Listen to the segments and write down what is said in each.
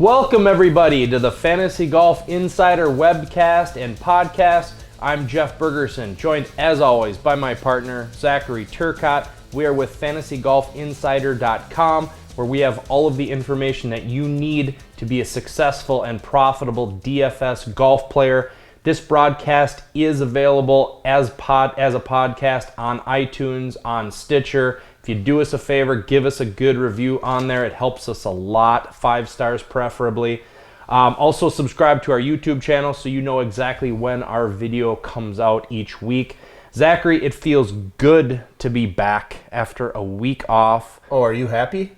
Welcome everybody to the Fantasy Golf Insider webcast and podcast. I'm Jeff Bergerson, joined as always by my partner, Zachary Turcotte. We are with FantasyGolfInsider.com, where we have all of the information that you need to be a successful and profitable DFS golf player. This broadcast is available as a podcast on iTunes, on Stitcher. If you do us a favor, give us a good review on there. It helps us a lot, 5 stars preferably. Also subscribe to our YouTube channel so you know exactly when our video comes out each week. Zachary, it feels good to be back after a week off. Oh, are you happy?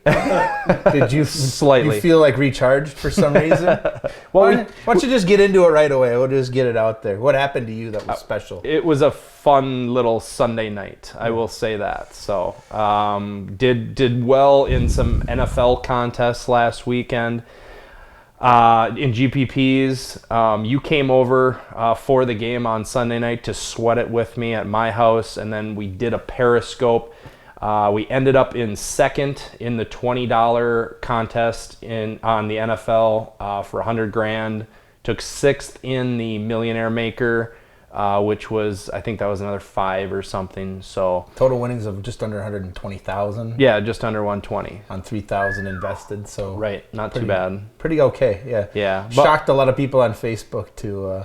Did you Slightly. You feel like recharged for some reason? Why don't you just get into it right away? We'll just get it out there. What happened to you that was special? It was a fun little Sunday night, I will say that. So did well in some NFL contests last weekend. In GPPs, you came over for the game on Sunday night to sweat it with me at my house, and then we did a Periscope. We ended up in second in the $20 contest on the NFL for $100,000. Took sixth in the Millionaire Maker, which was, I think that was another 5 or something. So total winnings of just under 120,000. Yeah, just under 120 on 3,000 invested. So right, not too bad. Pretty okay. Yeah. Yeah. Shocked a lot of people on Facebook to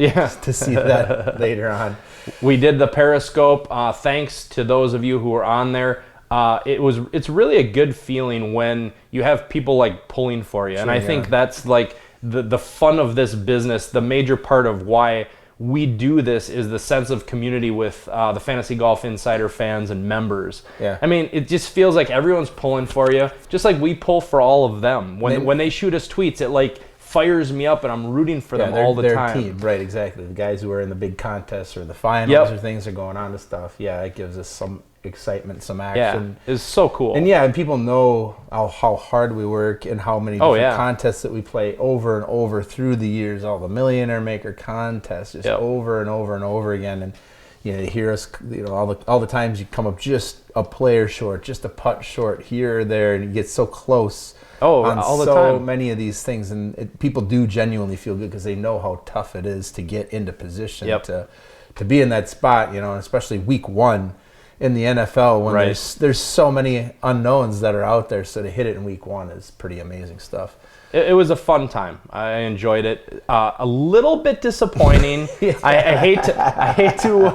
see that later on. We did the Periscope. Thanks to those of you who were on there. It's really a good feeling when you have people like pulling for you, and I think that's like the fun of this business. The major part of why we do this is the sense of community with the Fantasy Golf Insider fans and members. Yeah. I mean, it just feels like everyone's pulling for you, just like we pull for all of them. When they shoot us tweets, it like fires me up, and I'm rooting for them all the time. Their team, right? Exactly. The guys who are in the big contests or the finals or things are going on to stuff. Yeah, it gives us some excitement, some action. Yeah, it's so cool. And people know how hard we work and how many different contests that we play over and over through the years. All the Millionaire Maker contests, just over and over and over again. And you hear us, all the times you come up just a player short, just a putt short here or there, and you get so close. All the time. So many of these things, and people do genuinely feel good because they know how tough it is to get into position to be in that spot. And especially week 1 in the NFL when there's so many unknowns that are out there. So to hit it in week 1 is pretty amazing stuff. It was a fun time. I enjoyed it. A little bit disappointing. I hate to be too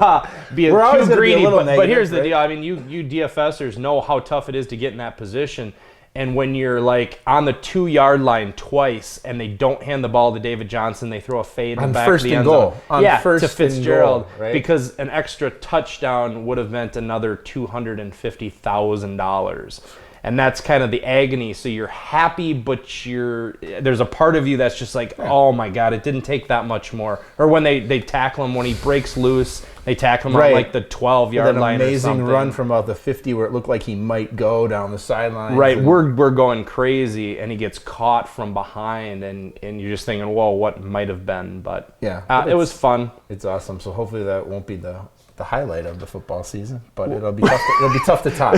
greedy, but here's the deal. I mean, you DFSers know how tough it is to get in that position. And when you're like on the 2-yard line twice and they don't hand the ball to David Johnson, they throw a fade in the back of the end zone. To Fitzgerald, because an extra touchdown would have meant another $250,000. And that's kind of the agony. So you're happy, but there's a part of you that's just like, oh my God, it didn't take that much more. Or when they tackle him, when he breaks loose, they tackle him on like the 12-yard line or something. Amazing run from about the 50 where it looked like he might go down the sideline. Right, we're going crazy, and he gets caught from behind, and you're just thinking, whoa, what might have been? But it was fun. It's awesome. So hopefully that won't be the highlight of the football season, but it'll be tough to top.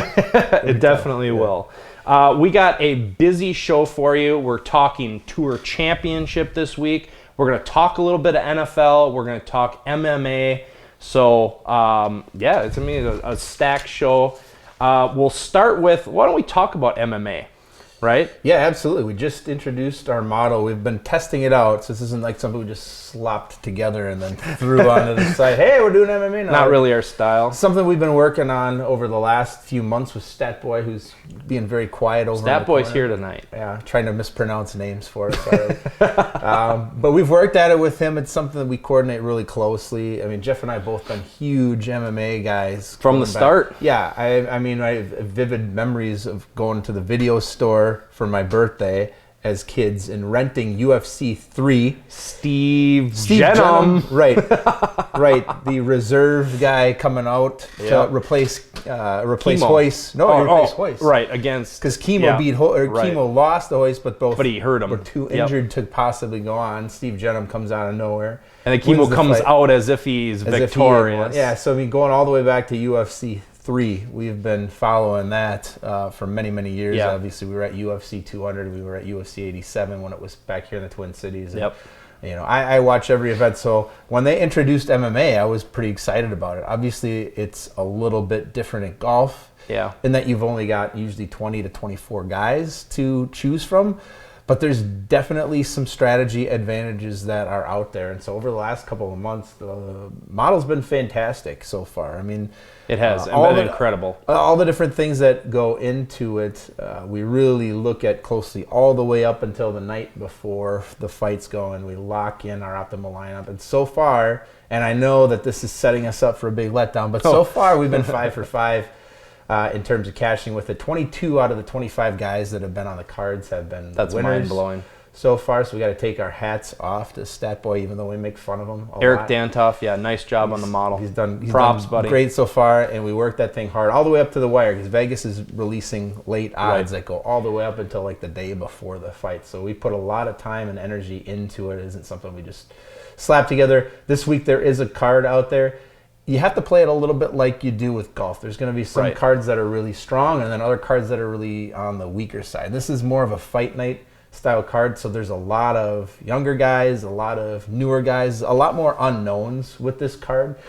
It definitely will. We got a busy show for you. We're talking Tour Championship this week. We're going to talk a little bit of NFL. We're going to talk MMA. So, it's a stacked show. We'll start with, why don't we talk about MMA, right? Yeah, absolutely. We just introduced our model. We've been testing it out, so this isn't like something we just slapped together and then threw onto the site. Hey, we're doing MMA now. Not really our style. Something we've been working on over the last few months with Statboy, who's being very quiet over there. Statboy's here tonight. Yeah, trying to mispronounce names for us already. But we've worked at it with him. It's something that we coordinate really closely. I mean, Jeff and I both been huge MMA guys. From the start? Yeah. I have vivid memories of going to the video store for my birthday as kids and renting UFC 3. Steve Jenham. Right. The reserve guy coming out to replace Hoist. Replace Hoist. Right, against. Because Chemo lost the Hoist, but he hurt him. Were too injured to possibly go on. Steve Jenham comes out of nowhere. And then Chemo comes out as if he's victorious. So going all the way back to UFC 3. We've been following that for many, many years. Yeah. Obviously, we were at UFC 200. We were at UFC 87 when it was back here in the Twin Cities. And, Yep. I watch every event. So when they introduced MMA, I was pretty excited about it. Obviously, it's a little bit different in golf. Yeah. In that you've only got usually 20 to 24 guys to choose from. But there's definitely some strategy advantages that are out there. And so over the last couple of months, the model's been fantastic so far. I mean, it has been incredible. All the different things that go into it, we really look at closely all the way up until the night before the fights go, and we lock in our optimal lineup. And so far, and I know that this is setting us up for a big letdown, but so far we've been 5 for 5. In terms of cashing with it. 22 out of the 25 guys that have been on the cards have been That's winners mind-blowing. So far, so we got to take our hats off to Stat Boy, even though we make fun of him a Eric lot. Dantoff, nice job on the model. He's done buddy. Great so far, and we worked that thing hard all the way up to the wire, because Vegas is releasing late odds that go all the way up until like the day before the fight. So we put a lot of time and energy into it. It isn't something we just slap together. This week there is a card out there. You have to play it a little bit like you do with golf. There's going to be some cards that are really strong and then other cards that are really on the weaker side. This is more of a fight night style card, so there's a lot of younger guys, a lot of newer guys, a lot more unknowns with this card.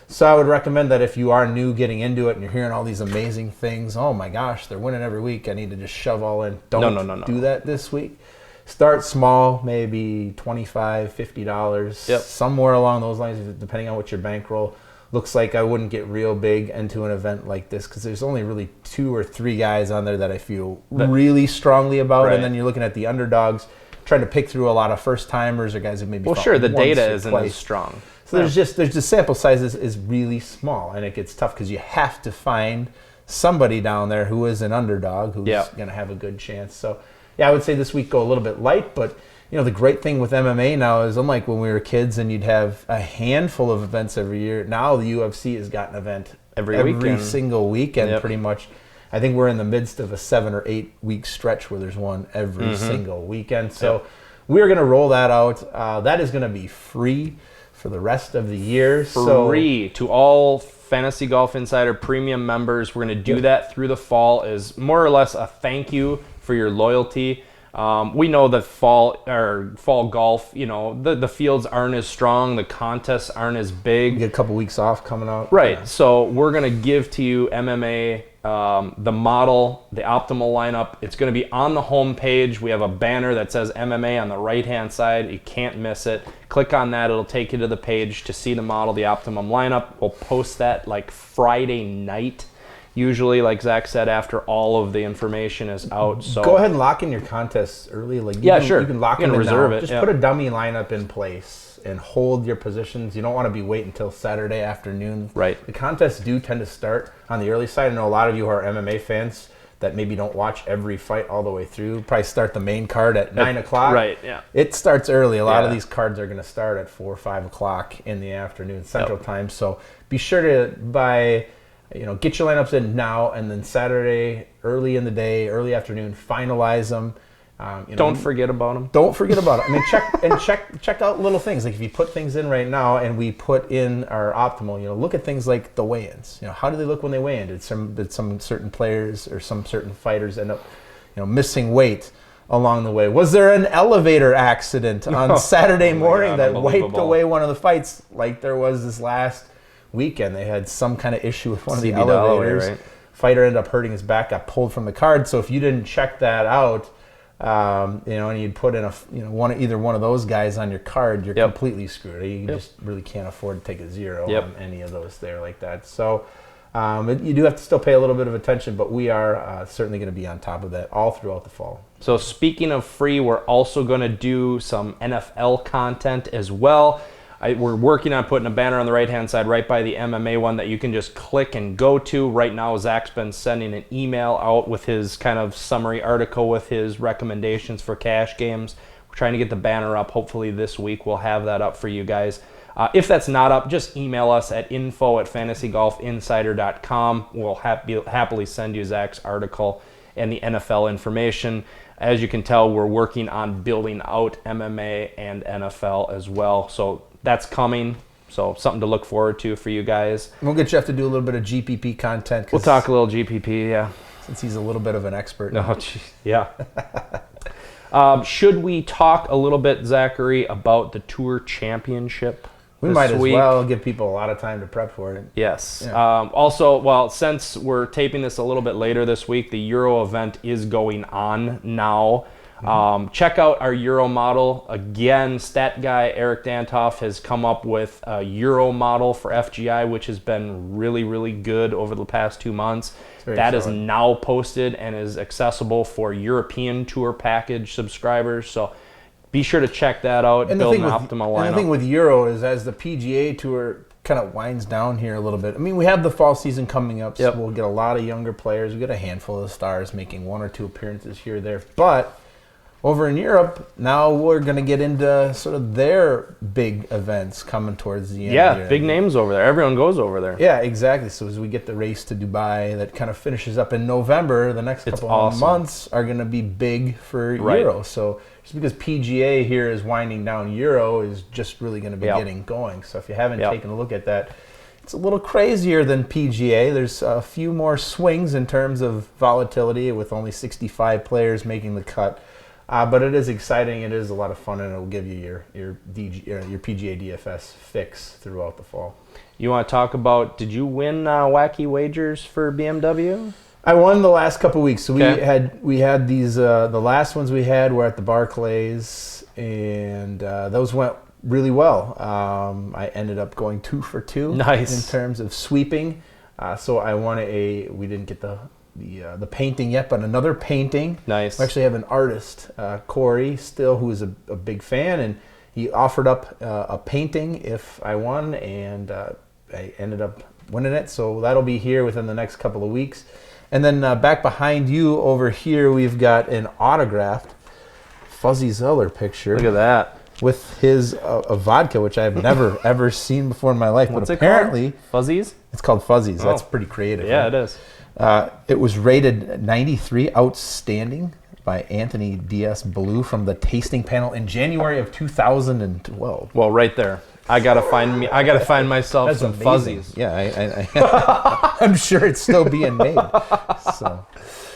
So I would recommend that if you are new getting into it and you're hearing all these amazing things, oh my gosh, they're winning every week, I need to just shove all in. Don't do that this week. Start small, maybe $25, $50, somewhere along those lines, depending on what your bankroll looks like. I wouldn't get real big into an event like this because there's only really 2 or 3 guys on there that I feel really strongly about, and then you're looking at the underdogs, trying to pick through a lot of first timers or guys who maybe the data isn't as strong. So there's just sample size is really small, and it gets tough because you have to find somebody down there who is an underdog who's going to have a good chance. So I would say this week go a little bit light, but the great thing with MMA now is, unlike when we were kids and you'd have a handful of events every year, now the UFC has got an event every single weekend pretty much. I think we're in the midst of a 7 or 8 week stretch where there's one every single weekend. So we're going to roll that out. That is going to be free for the rest of the year. Free to all Fantasy Golf Insider premium members. We're going to do that through the fall as more or less a thank you for your loyalty. We know that fall golf, the fields aren't as strong, the contests aren't as big. You get a couple weeks off coming out. Right. Yeah. So we're going to give to you MMA, the model, the optimal lineup. It's going to be on the home page. We have a banner that says MMA on the right-hand side. You can't miss it. Click on that. It'll take you to the page to see the model, the optimum lineup. We'll post that like Friday night. Usually, like Zach said, after all of the information is out. So go ahead and lock in your contests early. You can lock in reserve it. Just put a dummy lineup in place and hold your positions. You don't want to be waiting until Saturday afternoon. Right. The contests do tend to start on the early side. I know a lot of you who are MMA fans that maybe don't watch every fight all the way through. Probably start the main card at 9 o'clock. Right, yeah. It starts early. A lot of these cards are going to start at 4 or 5 o'clock in the afternoon Central Time. So be sure to get your lineups in now, and then Saturday, early in the day, early afternoon, finalize them. Don't forget about them. Don't forget about it. I mean, check out little things. Like if you put things in right now, and we put in our optimal, look at things like the weigh-ins. How do they look when they weigh in? Did some certain players or some certain fighters end up, missing weight along the way? Was there an elevator accident on Saturday morning that wiped away one of the fights, like there was this last weekend? They had some kind of issue with one of the elevators. Right? Fighter ended up hurting his back, got pulled from the card. So if you didn't check that out, and you'd put in either one of those guys on your card, you're completely screwed. You just really can't afford to take a zero on any of those there like that. So you do have to still pay a little bit of attention, but we are certainly going to be on top of that all throughout the fall. So speaking of free, we're also going to do some NFL content as well. We're working on putting a banner on the right-hand side right by the MMA one that you can just click and go to. Right now, Zach's been sending an email out with his kind of summary article with his recommendations for cash games. We're trying to get the banner up. Hopefully this week we'll have that up for you guys. If that's not up, just email us at info@fantasygolfinsider.com. We'll happily send you Zach's article and the NFL information. As you can tell, we're working on building out MMA and NFL as well. So that's coming. So something to look forward to for you guys. We'll get Jeff to do a little bit of GPP content. We'll talk a little GPP, yeah. Since he's a little bit of an expert. No, yeah. Should we talk a little bit, Zachary, about the Tour Championship? We might as well give people a lot of time to prep for it. Yes. Yeah. Also, well, since we're taping this a little bit later this week, the Euro event is going on now. Check out our Euro model. Again, stat guy Eric Dantoff has come up with a Euro model for FGI, which has been really, really good over the past 2 months. That is now posted and is accessible for European Tour package subscribers. So be sure to check that out. And build an optimal lineup. And the thing with Euro is as the PGA Tour kind of winds down here a little bit. I mean, we have the fall season coming up, so we'll get a lot of younger players. We get a handful of stars making 1 or 2 appearances here or there. But over in Europe, now we're going to get into sort of their big events coming towards the end. Yeah, big names over there. Everyone goes over there. Yeah, exactly. So as we get the race to Dubai that kind of finishes up in November, the next couple of months are going to be big for Euro. So just because PGA here is winding down, Euro is just really going to be getting going. So if you haven't taken a look at that, it's a little crazier than PGA. There's a few more swings in terms of volatility with only 65 players making the cut. But it is exciting. It is a lot of fun, and it will give you your PGA DFS fix throughout the fall. You want to talk about? Did you win Wacky wagers for BMW? I won the last couple weeks. So we had these. The last ones we had were at the Barclays, and those went really well. I ended up going 2 for 2 in terms of sweeping. So I won we didn't get the painting yet, but another painting. Nice. We actually have an artist, Corey, still, who is a big fan, and he offered up a painting if I won, and I ended up winning it. So that'll be here within the next couple of weeks. And then back behind you over here, we've got an autographed Fuzzy Zeller picture. Look at that. With his a vodka, which I've never ever seen before in my life. What's but apparently, it called? Fuzzies? It's called Fuzzies. That's pretty creative. Yeah, right? It is. It was rated 93 outstanding by Anthony D.S. Blue from the tasting panel in January of 2012. Well, right there. I gotta find myself That's some amazing. Fuzzies. Yeah, I'm sure it's still being made.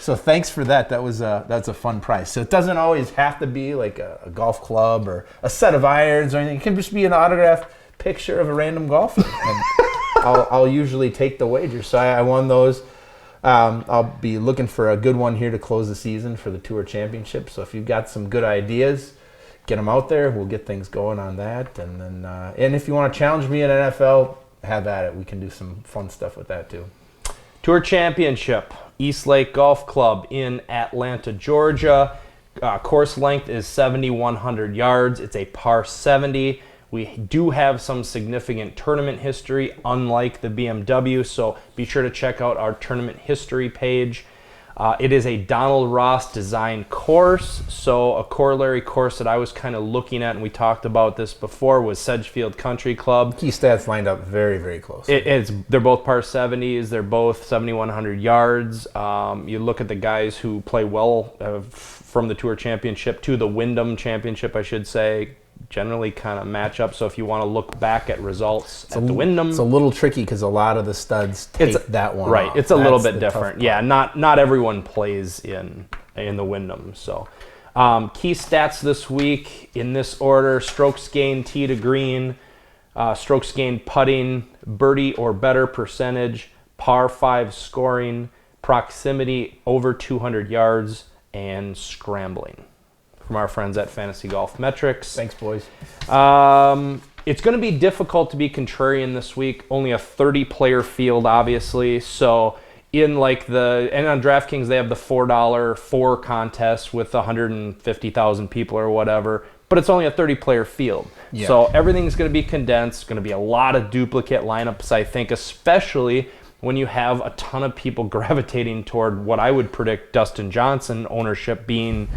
So thanks for that. That's a fun prize. So it doesn't always have to be like a golf club or a set of irons or anything. It can just be an autographed picture of a random golfer. And I'll usually take the wager. So I won those. I'll be looking for a good one here to close the season for the Tour Championship. So if you've got some good ideas, get them out there. We'll get things going on that. And then, and if you want to challenge me in NFL, have at it. We can do some fun stuff with that too. Tour Championship, East Lake Golf Club in Atlanta, Georgia. Course length is 7,100 yards. It's a par 70. We do have some significant tournament history, unlike the BMW, so be sure to check out our tournament history page. It is a Donald Ross designed course, so a corollary course that I was kind of looking at, and we talked about this before, was Sedgefield Country Club. Key stats lined up very, very close. They're both par 70s. They're both 7,100 yards. You look at the guys who play well from the Tour Championship to the Wyndham Championship, I should say, generally kind of match up. So if you want to look back at results at the Wyndham, it's a little tricky because a lot of the studs take that one right off. It's a little bit different. Yeah, not everyone plays in the Wyndham. So key stats this week in this order: strokes gained tee to green, strokes gained putting, birdie or better percentage, par 5 scoring, proximity over 200 yards, and scrambling. From our friends at Fantasy Golf Metrics. Thanks, boys. It's going to be difficult to be contrarian this week. Only a 30-player field, obviously. So and on DraftKings, they have the $4 4 contest with 150,000 people or whatever. But it's only a 30-player field. Yeah. So everything's going to be condensed. Going to be a lot of duplicate lineups, I think, especially when you have a ton of people gravitating toward what I would predict Dustin Johnson ownership being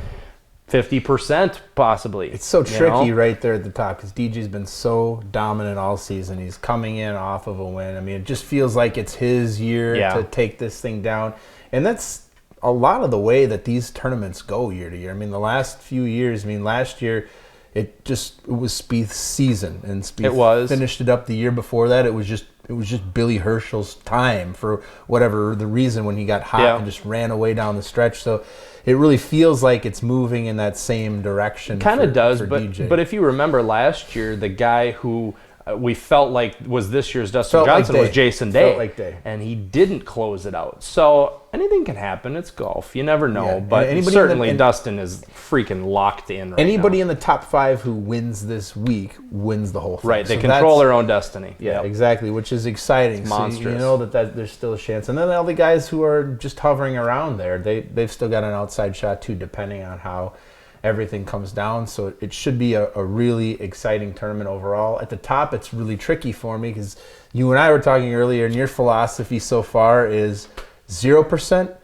50% possibly. It's so tricky right there at the top because DJ's been so dominant all season. He's coming in off of a win. I mean, it just feels like it's his year to take this thing down. And that's a lot of the way that these tournaments go year to year. I mean, the last few years, last year, it was Spieth's season, and Spieth finished it up the year before that. It was just Billy Herschel's time for whatever the reason when he got hot and just ran away down the stretch. So it really feels like it's moving in that same direction. Kind of does, for DJ. But if you remember last year, the guy who we felt like was this year's Dustin Johnson was Jason Day. Felt like Day. And he didn't close it out. So anything can happen. It's golf. You never know. But certainly Dustin is freaking locked in right Anybody now. In the top 5 who wins this week wins the whole thing. Right. They control their own destiny. Yeah, exactly, which is exciting. It's monstrous. So you know that there's still a chance. And then all the guys who are just hovering around there, they've still got an outside shot too, depending on how everything comes down. So it should be a really exciting tournament overall. At the top, it's really tricky for me because you and I were talking earlier, and your philosophy so far is 0%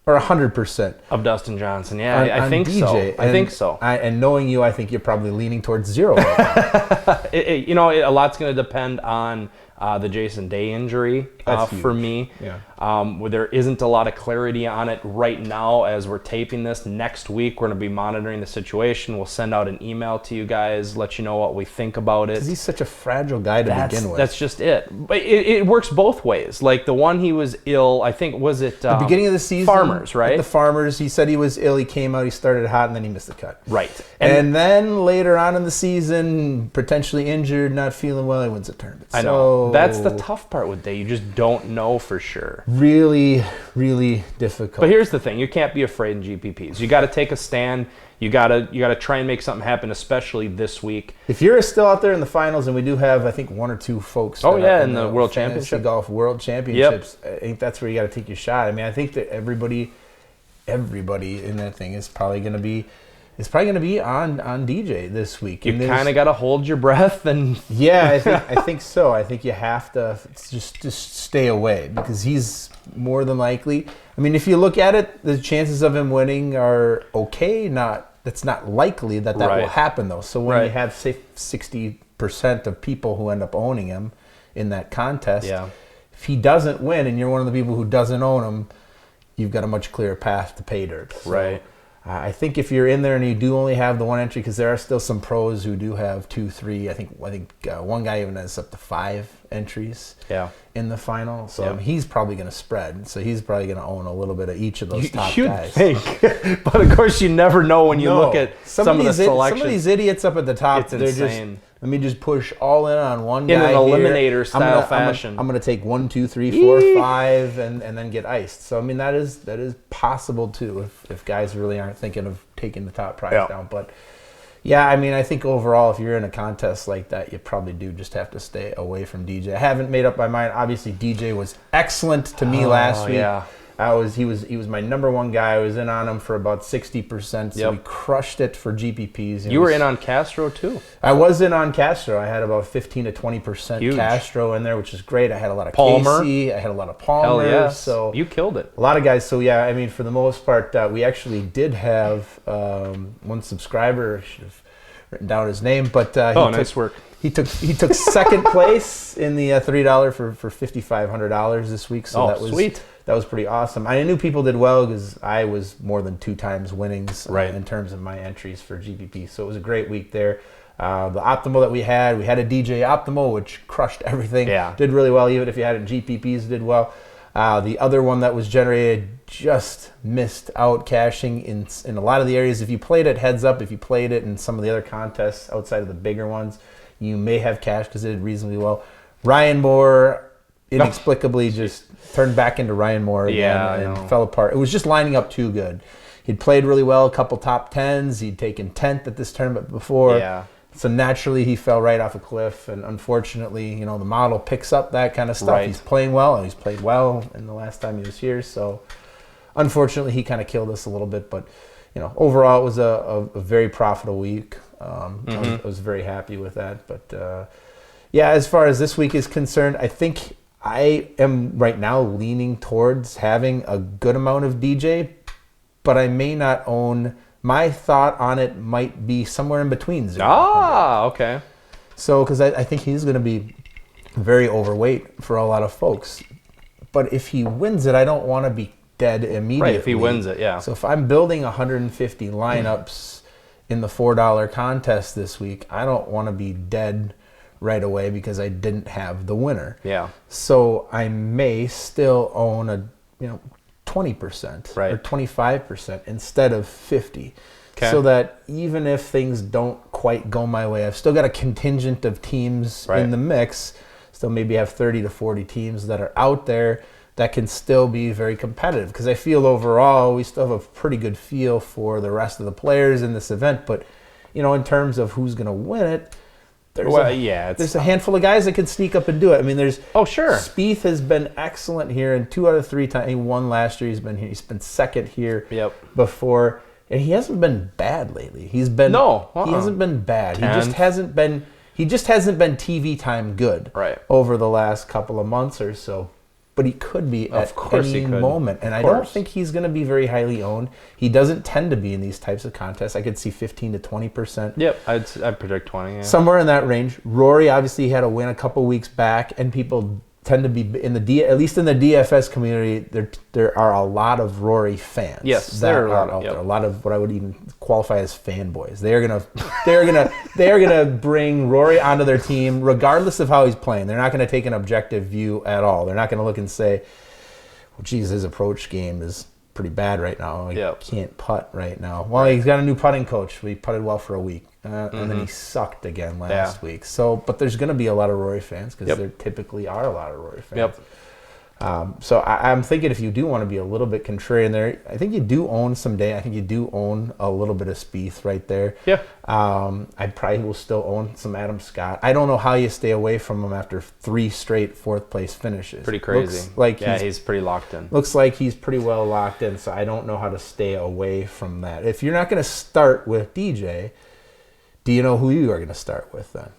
or 100% of Dustin Johnson. Yeah, I think DJ. So. I think so. And knowing you, I think you're probably leaning towards 0 right now. A lot's going to depend on the Jason Day injury for me. Yeah. There isn't a lot of clarity on it right now as we're taping this. Next week, we're going to be monitoring the situation. We'll send out an email to you guys, let you know what we think about it. Because he's such a fragile guy to begin with. That's just it. But it works both ways. Like the one he was ill, I think, was it the beginning of the season? Farmers, right? The Farmers. He said he was ill. He came out. He started hot, and then he missed the cut. Right. And then later on in the season, potentially injured, not feeling well, he wins a tournament. I know. That's the tough part with Day. You just don't know for sure. Really, really difficult. But here's the thing: you can't be afraid in GPPs. You got to take a stand. You gotta try and make something happen, especially this week. If you're still out there in the finals, and we do have, I think, 1 or 2 folks. In the World Championship, Golf World Championships. Yep. I think that's where you got to take your shot. I mean, I think that everybody in that thing is probably going to be. It's probably going to be on DJ this week. You kind of got to hold your breath and. Yeah, I think so. I think you have to just stay away because he's more than likely. I mean, if you look at it, the chances of him winning are okay. That's not likely that will happen though. So when you have say 60% of people who end up owning him in that contest, if he doesn't win and you're one of the people who doesn't own him, you've got a much clearer path to pay dirt. So, right. I think if you're in there and you do only have the 1 entry, because there are still some pros who do have 2, 3. I think one guy even has up to 5 entries in the final. So he's probably going to spread. So he's probably going to own a little bit of each of those top guys. You'd think. But of course, you never know when you look at some of the selections. Some of these idiots up at the top, it's insane. Let me just push all in on one guy in an eliminator style fashion. I'm going to take 1, 2, 3, 4, 5, and then get iced. So I mean that is possible too if guys really aren't thinking of taking the top prize down. But yeah, I mean I think overall if you're in a contest like that, you probably do just have to stay away from DJ. I haven't made up my mind. Obviously DJ was excellent to me last week. Yeah. He was my number 1 guy. I was in on him for about 60%. So we crushed it for GPPs. You were in on Castro too. I was in on Castro. I had about 15 to 20% Castro in there, which is great. I had a lot of Palmer. Casey. I had a lot of Palmer. Hell yeah. So you killed it. A lot of guys. So yeah, I mean for the most part, we actually did have one subscriber. I should have written down his name, but nice work. He took second place in the $3 for $5,500 this week. So that was sweet. That was pretty awesome. I knew people did well because I was more than 2 times winnings in terms of my entries for GPP. So it was a great week there. The Optimal that we had a DJ Optimal, which crushed everything. Yeah. Did really well, even if you had it in GPPs, did well. The other one that was generated just missed out cashing in a lot of the areas. If you played it heads up, if you played it in some of the other contests outside of the bigger ones, you may have cashed because it did reasonably well. Ryan Moore inexplicably just turned back into Ryan Moore again and fell apart. It was just lining up too good. He'd played really well, a couple top 10s. He'd taken 10th at this tournament before. Yeah. So naturally he fell right off a cliff, and unfortunately, the model picks up that kind of stuff. Right. He's playing well, and he's played well in the last time he was here. So unfortunately he kind of killed us a little bit, but overall it was a very profitable week. I was very happy with that. But as far as this week is concerned, I think I am right now leaning towards having a good amount of DJ, but I may not own. My thought on it might be somewhere in between 0 okay. So, because I think he's going to be very overweight for a lot of folks. But if he wins it, I don't want to be dead immediately. Right, if he wins it, yeah. So if I'm building 150 lineups in the $4 contest this week, I don't want to be dead right away because I didn't have the winner. Yeah. So I may still own a 20% right. or 25% instead of 50%. Okay. So that even if things don't quite go my way, I've still got a contingent of teams right. in the mix. Still maybe have 30 to 40 teams that are out there that can still be very competitive. Because I feel overall we still have a pretty good feel for the rest of the players in this event. But, in terms of who's going to win it, there's a handful of guys that can sneak up and do it. I mean, there's... Oh, sure. Spieth has been excellent here, and 2 out of 3 times. He won last year. He's been here. He's been second here before. And he hasn't been bad lately. He hasn't been bad. He just hasn't been TV time good over the last couple of months or so. But he could be at any moment. And I don't think he's going to be very highly owned. He doesn't tend to be in these types of contests. I could see 15 to 20%. Yep, I'd predict 20. Yeah. Somewhere in that range. Rory obviously had a win a couple weeks back, and people tend to be at least in the DFS community, there are a lot of Rory fans. Yes, there are out there. A lot of what I would even qualify as fanboys. They're gonna bring Rory onto their team regardless of how he's playing. They're not gonna take an objective view at all. They're not gonna look and say, well, geez, his approach game is pretty bad right now. He can't putt right now. Well, he's got a new putting coach. We putted well for a week. And then he sucked again last week. So, but there's going to be a lot of Rory fans because there typically are a lot of Rory fans. So I'm thinking if you do want to be a little bit contrarian there, I think you do own I think you do own a little bit of Spieth right there. Yeah. I probably will still own some Adam Scott. I don't know how you stay away from him after 3 straight 4th place finishes. Pretty crazy. Looks like he's pretty locked in. Looks like he's pretty well locked in, so I don't know how to stay away from that. If you're not going to start with DJ, do you know who you are going to start with then?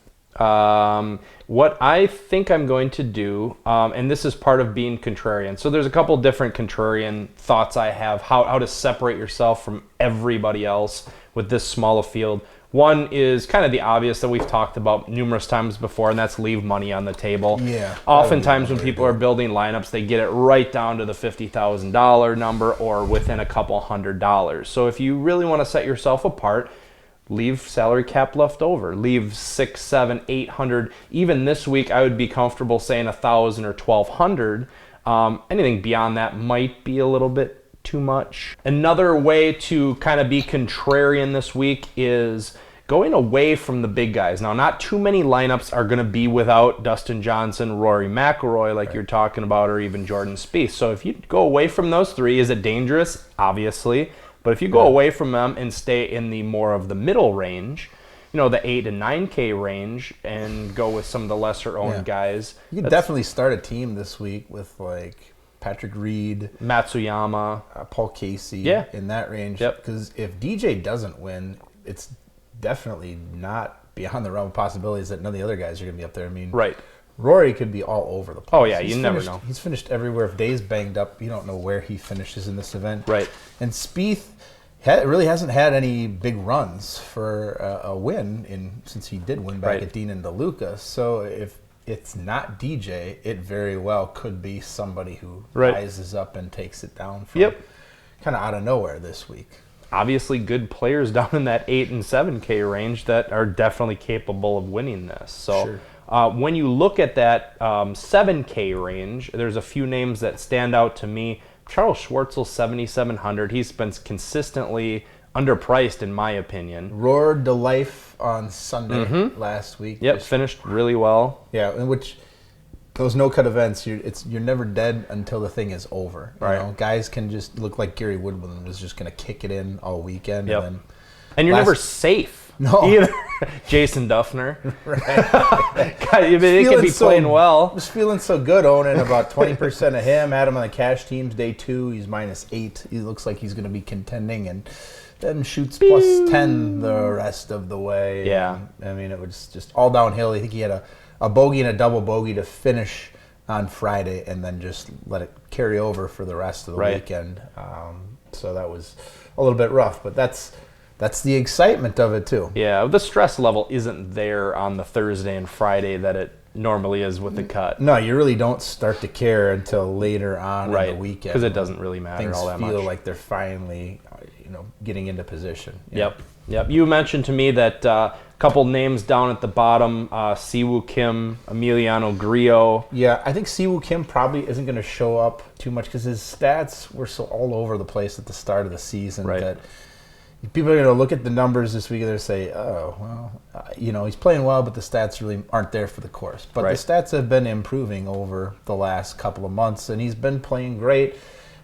What I think I'm going to do, and this is part of being contrarian. So there's a couple different contrarian thoughts I have, how to separate yourself from everybody else with this small a field. One is kind of the obvious that we've talked about numerous times before, and that's leave money on the table. Yeah. Oftentimes when people are building lineups, they get it right down to the $50,000 number or within a couple $100. So if you really want to set yourself apart, leave salary cap left over. Leave 600, 700, 800. Even this week, I would be comfortable saying 1,000 or 1,200. Anything beyond that might be a little bit too much. Another way to kind of be contrarian this week is going away from the big guys. Now, not too many lineups are going to be without Dustin Johnson, Rory McIlroy, like you're talking about, or even Jordan Spieth. So if you go away from those 3, is it dangerous? Obviously. But if you go away from them and stay in the more of the middle range, the 8 to 9K range, and go with some of the lesser owned guys. You can definitely start a team this week with like Patrick Reed, Matsuyama, Paul Casey in that range. Because if DJ doesn't win, it's definitely not beyond the realm of possibilities that none of the other guys are going to be up there. I mean, Rory could be all over the place. Oh, yeah, never know. He's finished everywhere. If Day's banged up, you don't know where he finishes in this event. Right. And Spieth really hasn't had any big runs for a win since he did win back at Dean and DeLuca. So if it's not DJ, it very well could be somebody who rises up and takes it down from kind of out of nowhere this week. Obviously good players down in that 8 and 7K range that are definitely capable of winning this. So when you look at that 7K range, there's a few names that stand out to me. Charles Schwartzel, 7,700. He's been consistently underpriced, in my opinion. Roared to life on Sunday last week. Finished really well. Yeah, in which those no-cut events, you're never dead until the thing is over. You know? Guys can just look like Gary Woodland was just going to kick it in all weekend. And you're never safe. No. Either. Jason Duffner. God, they could be playing well. Just feeling so good owning about 20% of him. Had him on the cash teams day 2. He's -8. He looks like he's going to be contending, and then shoots +10 the rest of the way. Yeah. And, I mean, it was just all downhill. I think he had a bogey and a double bogey to finish on Friday, and then just let it carry over for the rest of the weekend. So that was a little bit rough, but that's the excitement of it too. Yeah, the stress level isn't there on the Thursday and Friday that it normally is with the cut. No, you really don't start to care until later on in the weekend. Because it doesn't really matter all that much. Things feel like they're finally, getting into position. Yep. You mentioned to me that a couple names down at the bottom, Siwoo Kim, Emiliano Grillo. Yeah, I think Siwoo Kim probably isn't going to show up too much because his stats were so all over the place at the start of the season that people are going to look at the numbers this week and they're say, oh, well, he's playing well, but the stats really aren't there for the course. But the stats have been improving over the last couple of months, and he's been playing great.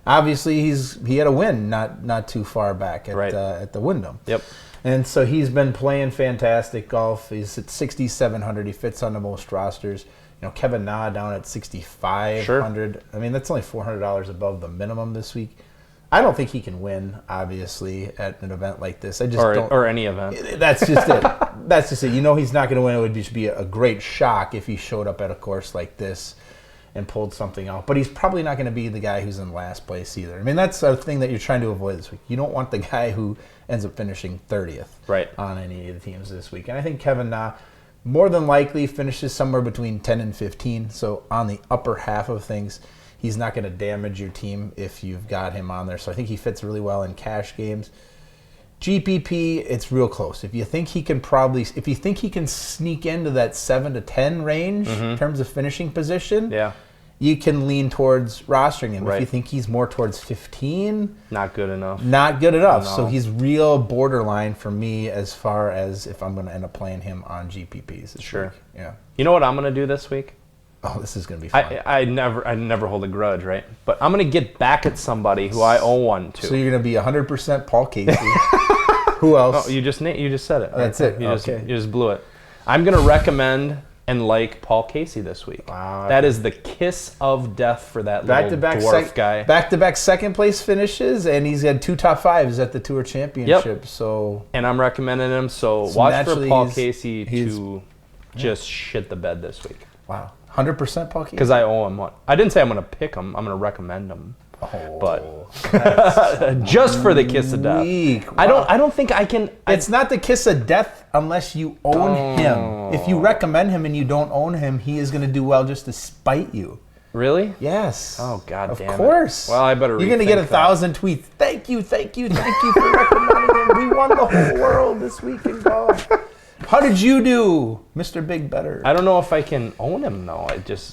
Obviously, he had a win not too far back at the Wyndham. Yep. And so he's been playing fantastic golf. He's at 6,700. He fits on the most rosters. Kevin Na down at 6,500. Sure. I mean, that's only $400 above the minimum this week. I don't think he can win, obviously, at an event like this. I just don't. Or any event. That's just it. That's just it. He's not going to win. It would just be a great shock if he showed up at a course like this and pulled something out. But he's probably not going to be the guy who's in last place either. I mean, that's a thing that you're trying to avoid this week. You don't want the guy who ends up finishing 30th on any of the teams this week. And I think Kevin Na more than likely finishes somewhere between 10 and 15. So on the upper half of things, he's not going to damage your team if you've got him on there. So I think he fits really well in cash games. GPP, it's real close. If you think he can sneak into that 7 to 10 range in terms of finishing position, you can lean towards rostering him. If you think he's more towards 15, not good enough. No. So he's real borderline for me as far as if I'm going to end up playing him on GPPs this week. Yeah. You know what I'm going to do this week? Oh, this is going to be fun. I never hold a grudge, right? But I'm going to get back at somebody who I owe one to. So you're going to be 100% Paul Casey. Who else? Oh, you just said it. Oh, that's it. You just blew it. I'm going to recommend and like Paul Casey this week. Wow. That is the kiss of death for that little dwarf guy. Back-to-back second place finishes, and he's had 2 top 5s at the Tour Championship. Yep. So, and I'm recommending him. So watch for Paul Casey to just shit the bed this week. Wow. 100% Paul Casey? Because I owe him one. I didn't say I'm going to pick him. I'm going to recommend him. Oh, but just for the kiss of death. Wow. I don't think I can. It's not the kiss of death unless you own him. If you recommend him and you don't own him, he is going to do well just to spite you. Really? Yes. Oh, God damn it. Of course. Well, I better. You're going to get 1,000 tweets. Thank you for recommending him. We won the whole world this week in golf. How did you do, Mr. Big Better? I don't know if I can own him, though.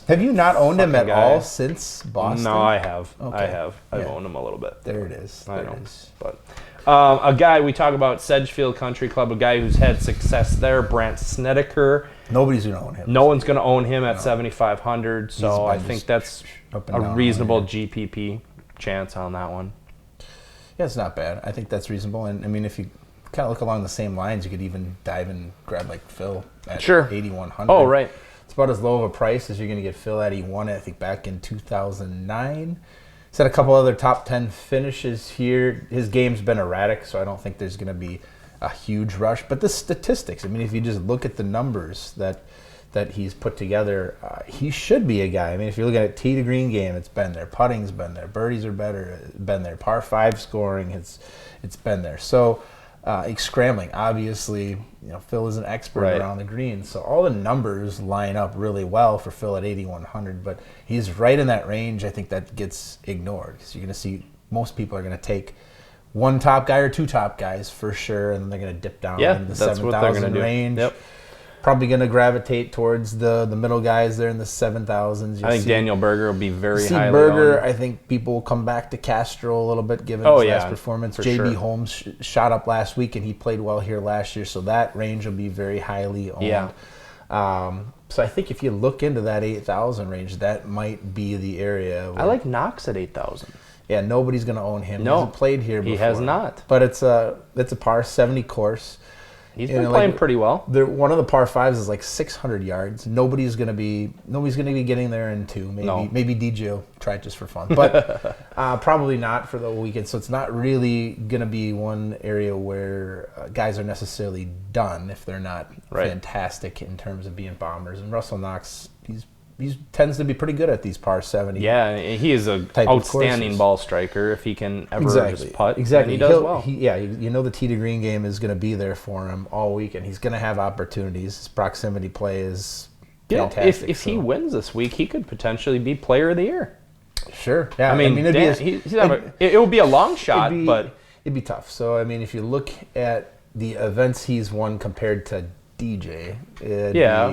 Have you not owned him at all since Boston? No, I have. Okay. I have. I've owned him a little bit. There it is. I know. But a guy, we talk about Sedgefield Country Club, a guy who's had success there, Brandt Snedeker. Nobody's going to own him. No one's going to own him at 7,500, so I think that's a reasonable GPP chance on that one. Yeah, it's not bad. I think that's reasonable. And, I mean, if you kind of look along the same lines, you could even dive and grab like Phil at 8,100. Oh, right. It's about as low of a price as you're going to get Phil at. He won it, I think, back in 2009. He's had a couple other top 10 finishes here. His game's been erratic, so I don't think there's going to be a huge rush. But the statistics, I mean, if you just look at the numbers that he's put together, he should be a guy. I mean, if you're looking at tee to green game, it's been there. Putting's been there. Birdies are better, been there. Par 5 scoring, it's been there. So scrambling, obviously, Phil is an expert around the green, so all the numbers line up really well for Phil at 8,100. But he's right in that range. I think that gets ignored because you're going to see most people are going to take one top guy or 2 top guys for sure, and then they're going to dip down into the 7,000 range. Yep. Probably going to gravitate towards the middle guys there in the 7,000s. I think Daniel Berger will be very highly Berger, owned. I think people will come back to Castro a little bit given his last performance. JB Holmes shot up last week, and he played well here last year, so that range will be very highly owned. Yeah. So I think if you look into that 8,000 range, that might be the area. I like Knox at 8,000. Yeah, nobody's going to own him. No. He hasn't played here before. He has not. But it's a par 70 course. He's been playing pretty well. One of the par 5s is like 600 yards. Nobody's gonna be getting there in 2. Maybe DJ will try it just for fun, but probably not for the weekend. So it's not really gonna be one area where guys are necessarily done if they're not fantastic in terms of being bombers. And Russell Knox, he tends to be pretty good at these par 70. Yeah, he is a outstanding ball striker. If he can ever just putt, exactly, he does well. The tee to green game is going to be there for him all week, and he's going to have opportunities. His proximity play is fantastic. If he wins this week, he could potentially be Player of the Year. Sure. Yeah. I mean it would be a long shot, but It'd be tough. So, I mean, if you look at the events he's won compared to DJ.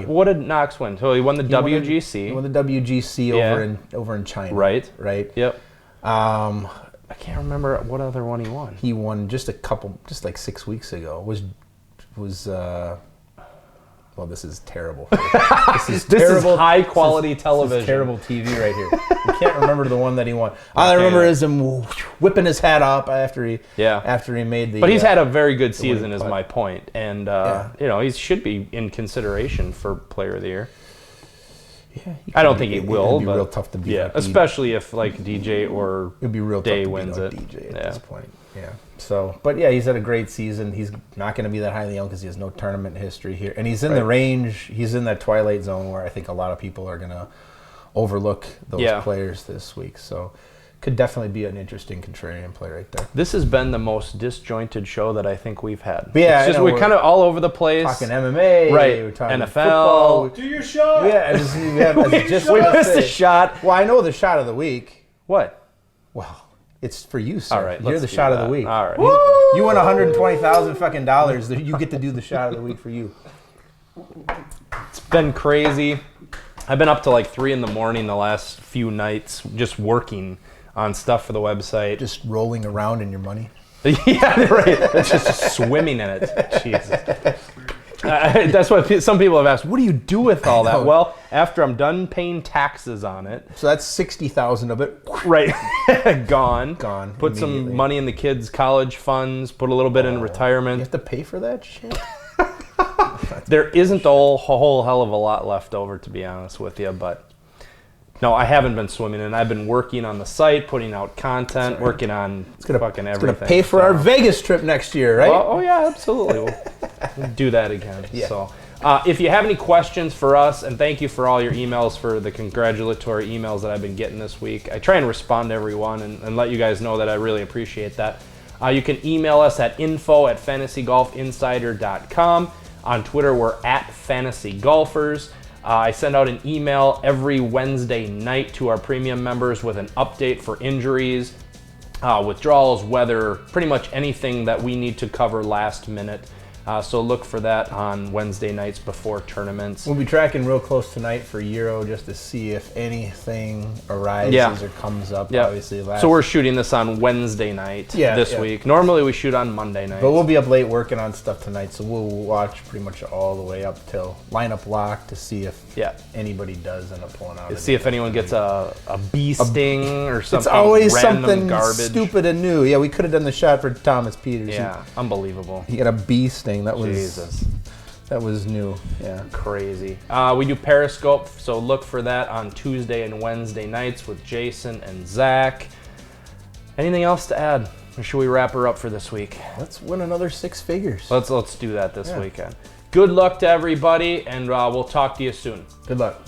What did Knox win? So he won the WGC. He won the WGC over in China. Right. Yep. I can't remember what other one he won. He won just like 6 weeks ago. Well, this is terrible. This is high quality television. This is terrible TV right here. I can't remember the one that he won. All I remember is him whipping his hat up after he made the. But he's had a very good season, is my point, and he should be in consideration for Player of the Year. Yeah, I don't think he will. It'd be real tough to beat. Yeah, especially if like DJ or it'd be real Day tough to wins beat it. DJ at this point. Yeah. So, but yeah, he's had a great season. He's not going to be that highly owned because he has no tournament history here, and he's in the range. He's in that twilight zone where I think a lot of people are going to overlook those players this week. So, could definitely be an interesting contrarian play right there. This has been the most disjointed show that I think we've had. Yeah, it's just we're kind of all over the place. Talking MMA, right? We're talking NFL. Football. Do your shot. Yeah, we missed a shot. Well, I know the shot of the week. What? Well, it's for you, sir. All right, you're the shot of the week. All right, you won $120,000 fucking dollars. You get to do the shot of the week for you. It's been crazy. I've been up to like 3 a.m. the last few nights, just working on stuff for the website. Just rolling around in your money. Yeah, right. Just swimming in it. Jesus. That's what some people have asked. What do you do with all that? Well, after I'm done paying taxes on it. So that's $60,000 of it. Right. Gone. Put some immediately. money in the kids' college funds. Put a little bit in retirement. You have to pay for that shit? There isn't a whole hell of a lot left over, to be honest with you, but no, I haven't been swimming, and I've been working on the site, putting out content, working on fucking everything. It's going to pay for our Vegas trip next year, right? Oh yeah, absolutely. We'll do that again. Yeah. So, if you have any questions for us, and thank you for all your emails, for the congratulatory emails that I've been getting this week. I try and respond to everyone and let you guys know that I really appreciate that. You can email us at info@fantasygolfinsider.com. On Twitter, we're @fantasygolfers. I send out an email every Wednesday night to our premium members with an update for injuries, withdrawals, weather, pretty much anything that we need to cover last minute. So look for that on Wednesday nights before tournaments. We'll be tracking real close tonight for Euro just to see if anything arises or comes up. Yeah. Obviously, So we're shooting this on Wednesday night this week. Normally we shoot on Monday night. But we'll be up late working on stuff tonight, so we'll watch pretty much all the way up till lineup lock to see if anybody does end up pulling out. See if anyone gets a bee sting or something. It's always random something garbage. stupid and new. Yeah, we could have done the shot for Thomas Peters. Yeah, unbelievable. He got a bee sting. That was Jesus. That was new. Yeah, crazy. We do Periscope, so look for that on Tuesday and Wednesday nights with Jason and Zach. Anything else to add, or should we wrap her up for this week? Let's win another 6 figures. Let's do that this weekend. Good luck to everybody, and we'll talk to you soon. Good luck.